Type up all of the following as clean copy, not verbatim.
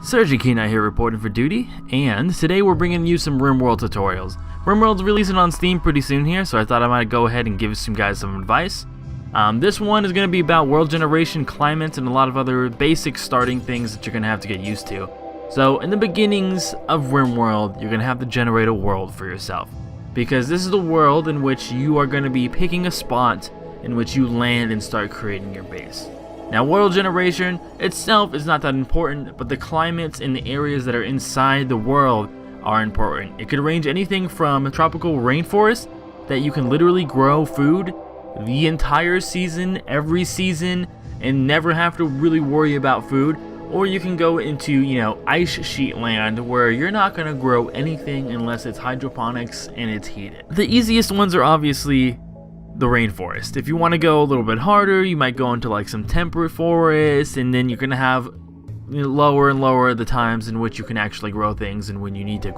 Surgikina here reporting for duty, and today we're bringing you some Rimworld tutorials. Rimworld's releasing on Steam pretty soon here, so I thought I might go ahead and give you guys some advice. This one is going to be about world generation, climate, and a lot of other basic starting things that you're going to have to get used to. So in the beginnings of Rimworld, you're going to have to generate a world for yourself, because this is the world in which you are going to be picking a spot in which you land and start creating your base. Now, world generation itself is not that important, but the climates and the areas that are inside the world are important. It could range anything from a tropical rainforest that you can literally grow food the entire season, every season, and never have to really worry about food, or you can go into, ice sheet land where you're not going to grow anything unless it's hydroponics and it's heated. The easiest ones are obviously the rainforest. If you want to go a little bit harder, you might go into like some temperate forest, and then you're going to have lower and lower the times in which you can actually grow things and when you need to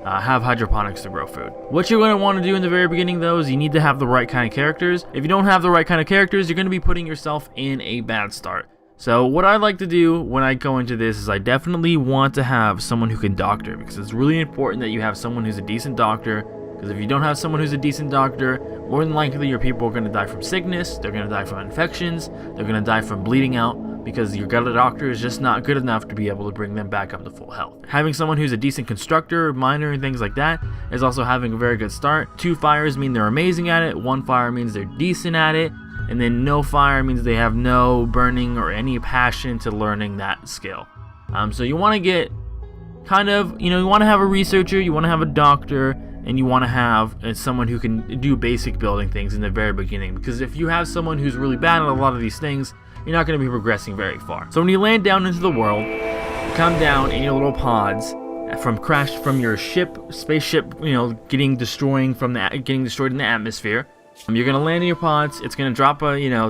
have hydroponics to grow food. What you're going to want to do in the very beginning though is you need to have the right kind of characters. If you don't have the right kind of characters, you're going to be putting yourself in a bad start. So what I like to do when I go into this is I definitely want to have someone who can doctor, because it's really important that you have someone who's a decent doctor. Because if you don't have someone who's a decent doctor, more than likely your people are going to die from sickness, they're going to die from infections, they're going to die from bleeding out, because your gut doctor is just not good enough to be able to bring them back up to full health. Having someone who's a decent constructor, miner, and things like that is also having a very good start. 2 fires mean they're amazing at it, 1 fire means they're decent at it, and then no fire means they have no burning or any passion to learning that skill. So you want to get you want to have a researcher, you want to have a doctor, and you want to have someone who can do basic building things in the very beginning, because if you have someone who's really bad at a lot of these things, you're not going to be progressing very far. So when you land down into the world, you come down in your little pods from your spaceship, getting destroyed in the atmosphere. You're going to land in your pods. It's going to drop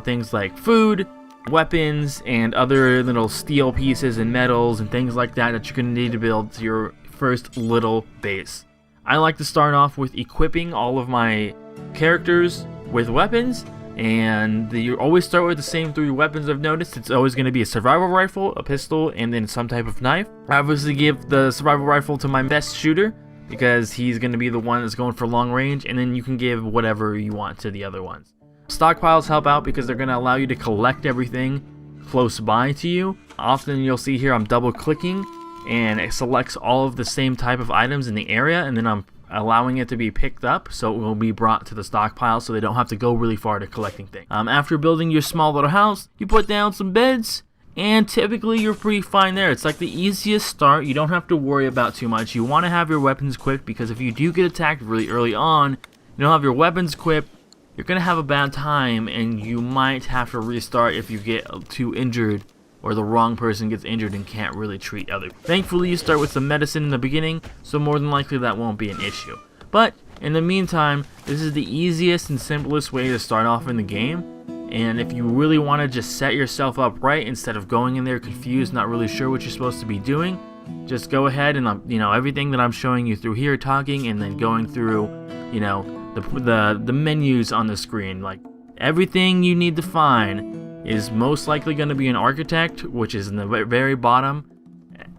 things like food, weapons, and other little steel pieces and metals and things like that you're going to need to build your first little base. I like to start off with equipping all of my characters with weapons, and you always start with the same 3 weapons. I've noticed it's always going to be a survival rifle, a pistol, and then some type of knife. I obviously give the survival rifle to my best shooter, because he's going to be the one that's going for long range, and then you can give whatever you want to the other ones. Stockpiles help out because they're going to allow you to collect everything close by to you. Often you'll see here I'm double clicking, and it selects all of the same type of items in the area, and then I'm allowing it to be picked up so it will be brought to the stockpile so they don't have to go really far to collecting things. After building your small little house, you put down some beds, and typically you're pretty fine there. It's like the easiest start. You don't have to worry about too much. You want to have your weapons equipped, because if you do get attacked really early on, you don't have your weapons equipped, you're going to have a bad time, and you might have to restart if you get too injured, or the wrong person gets injured and can't really treat others. Thankfully, you start with some medicine in the beginning, so more than likely that won't be an issue. But in the meantime, this is the easiest and simplest way to start off in the game. And if you really want to just set yourself up right, instead of going in there confused, not really sure what you're supposed to be doing, just go ahead and everything that I'm showing you through here, talking, and then going through the menus on the screen, like everything you need to find is most likely going to be an architect, which is in the very bottom.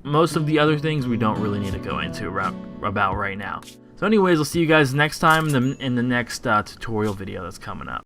Most of the other things we don't really need to go into about right now. So anyways, I'll see you guys next time in the next tutorial video that's coming up.